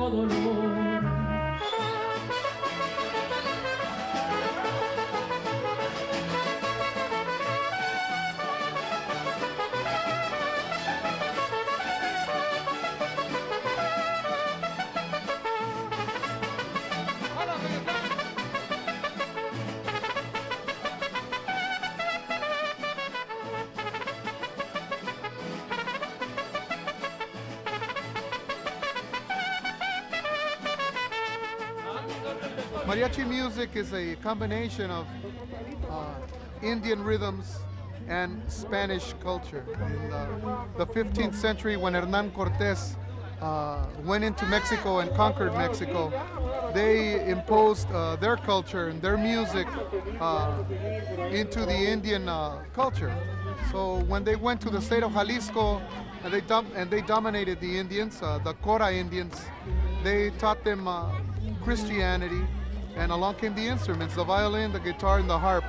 dolor. Mariachi music is a combination of Indian rhythms and Spanish culture. In the 15th century, when Hernán Cortés went into Mexico and conquered Mexico, they imposed their culture and their music into the Indian culture. So when they went to the state of Jalisco and they dominated the Indians, the Cora Indians, they taught them Christianity, and along came the instruments, the violin, the guitar, and the harp.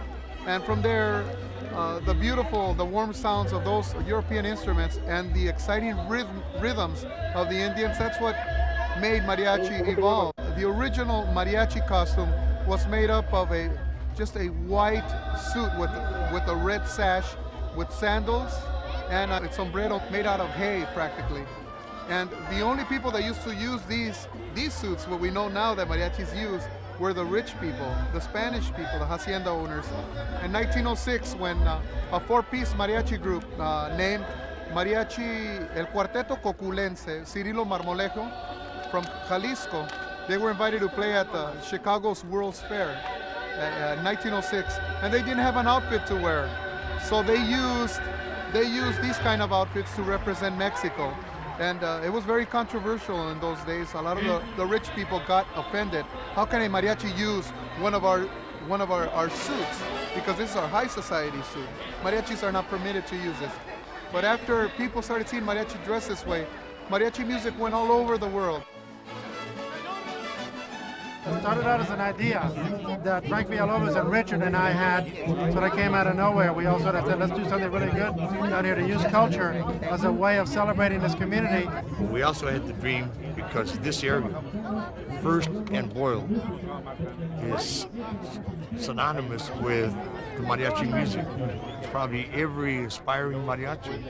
And from there, the warm sounds of those European instruments and the exciting rhythms of the Indians, that's what made mariachi evolve. The original mariachi costume was made up of just a white suit with a red sash, with sandals, and a sombrero made out of hay, practically. And the only people that used to use these suits, what we know now that mariachis use, were the rich people, the Spanish people, the hacienda owners. In 1906, when a four-piece mariachi group named Mariachi El Cuarteto Coculense, Cirilo Marmolejo, from Jalisco, they were invited to play at Chicago's World's Fair in 1906, and they didn't have an outfit to wear. So they used these kind of outfits to represent Mexico. And it was very controversial in those days. A lot of the rich people got offended. How can a mariachi use one of our suits? Because this is our high society suit. Mariachis are not permitted to use this. But after people started seeing mariachi dress this way, mariachi music went all over the world. It started out as an idea that Frank Villalobos and Richard and I had, so that came out of nowhere. We all sort of said, let's do something really good down here to use culture as a way of celebrating this community. We also had the dream because this area, First and Boyle, is synonymous with the mariachi music. It's probably every aspiring mariachi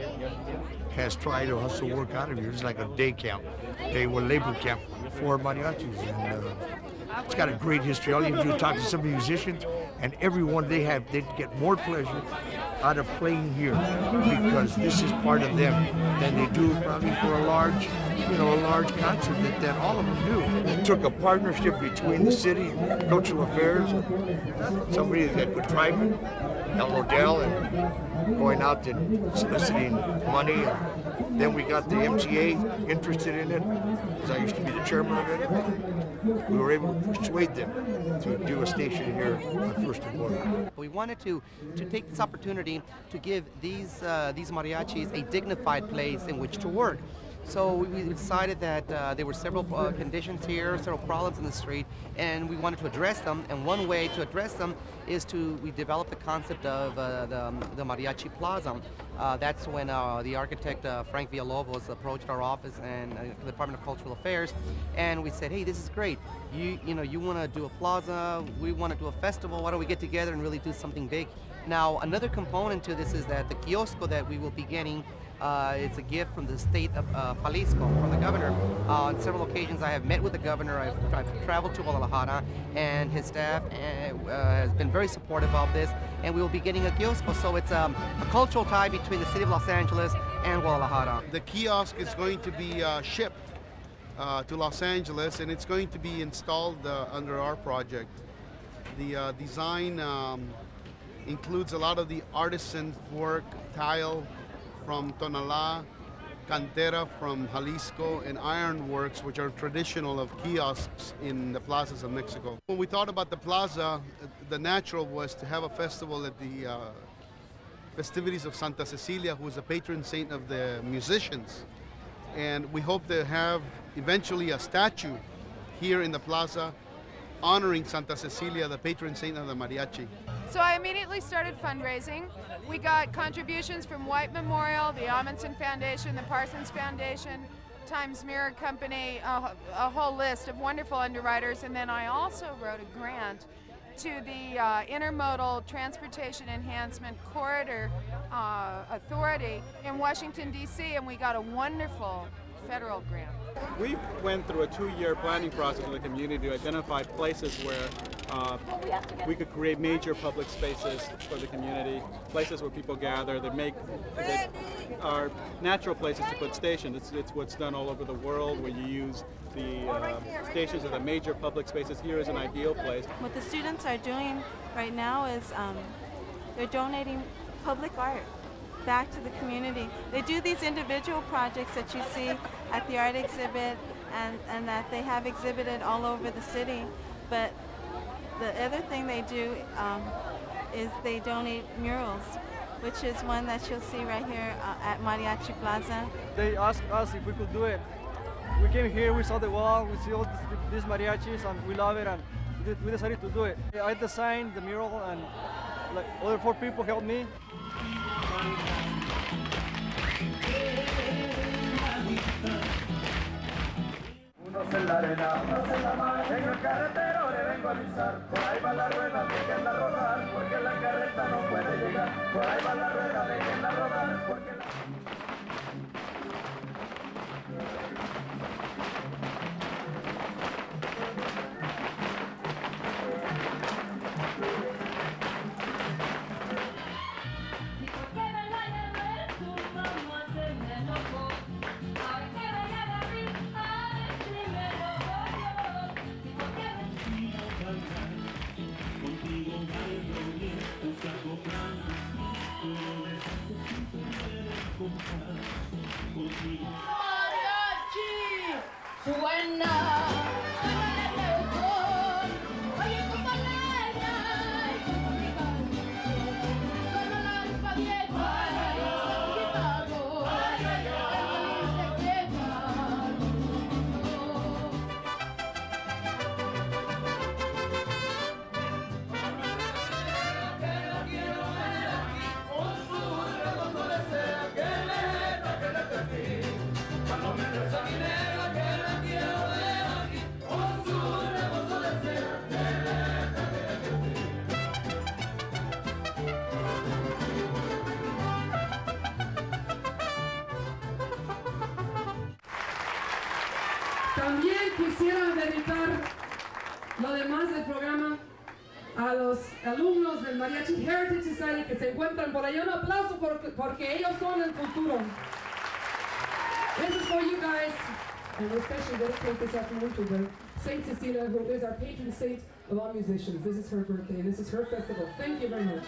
has tried to hustle work out of here. It's like a day camp, labor camp for mariachis. And it's got a great history. All you have to do is talk to some musicians, and everyone they get more pleasure out of playing here because this is part of them than they do probably for a large concert that all of them do. It took a partnership between the city, cultural affairs, somebody that could drive it, El Nodell, and going out and soliciting money. And then we got the MTA interested in it, because I used to be the chairman of it. We were able to persuade them to do a station here on First and Boyle. We wanted to take this opportunity to give these mariachis a dignified place in which to work. So we decided that there were several conditions here, several problems in the street, and we wanted to address them. And one way to address them is we developed the concept of the Mariachi Plaza. That's when the architect Frank Villalobos approached our office and the Department of Cultural Affairs, and we said, hey, this is great. You want to do a plaza, we want to do a festival. Why don't we get together and really do something big? Now, another component to this is that the kiosco that we will be getting, it's a gift from the state of Jalisco, from the governor. On several occasions I have met with the governor. I've traveled to Guadalajara, and his staff has been very supportive of this, and we will be getting a kiosco. So it's a cultural tie between the city of Los Angeles and Guadalajara. The kiosk is going to be shipped to Los Angeles, and it's going to be installed under our project. The design includes a lot of the artisan work, tile from Tonalá, cantera from Jalisco, and ironworks, which are traditional of kiosks in the plazas of Mexico. When we thought about the plaza, the natural was to have a festival at the festivities of Santa Cecilia, who is a patron saint of the musicians. And we hope to have eventually a statue here in the plaza honoring Santa Cecilia, the patron saint of the mariachi. So I immediately started fundraising. We got contributions from White Memorial, the Amundsen Foundation, the Parsons Foundation, Times Mirror Company, a whole list of wonderful underwriters, and then I also wrote a grant to the Intermodal Transportation Enhancement Corridor Authority in Washington, D.C., and we got a wonderful federal grant. We went through a 2-year planning process with the community to identify places where we could create major public spaces for the community, places where people gather that are natural places to put stations. It's what's done all over the world, where you use the stations as the major public spaces. Here is an ideal place. What the students are doing right now is they're donating public art back to the community. They do these individual projects that you see at the art exhibit and that they have exhibited all over the city. But the other thing they do is they donate murals, which is one that you'll see right here at Mariachi Plaza. They asked us if we could do it. We came here, we saw the wall, we see all these mariachis, and we love it, and we decided to do it. I designed the mural, and like other 4 people helped me. Unos en la arena, unos en la mar, en el carretero le vengo a avisar. Por ahí va la rueda, déjenla rodar, porque la carreta no puede llegar. Por ahí va la rueda, déjenla rodar, porque la... Mariachi, suena. También quisiera dedicar lo demás del programa a los alumnos del Mariachi Heritage Society que se encuentran por allá. Un aplauso porque ellos son el futuro. This is for you guys, and we especially dedicate this afternoon to the Saint Cecilia, who is our patron saint of all musicians. This is her birthday, and this is her festival. Thank you very much.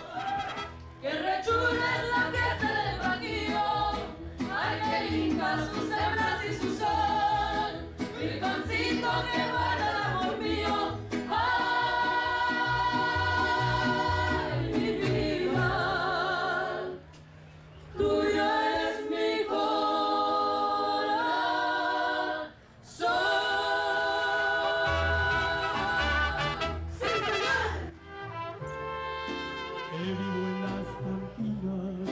Qué rechula es la fiesta del Bajío, ay qué lindas sus hembras y su sol, Virgoncito que guarda el amor mío, ay mi vida, tuya es mi corazón. Sí, señor. Que vivo en las cantinas,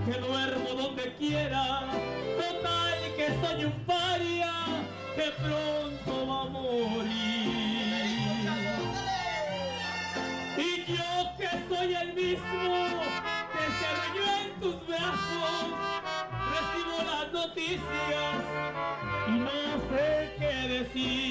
que duermo donde quiera, total que soy un paria, que pronto va a morir. Y yo que soy el mismo que se arrulló en tus brazos, recibo las noticias y no sé qué decir.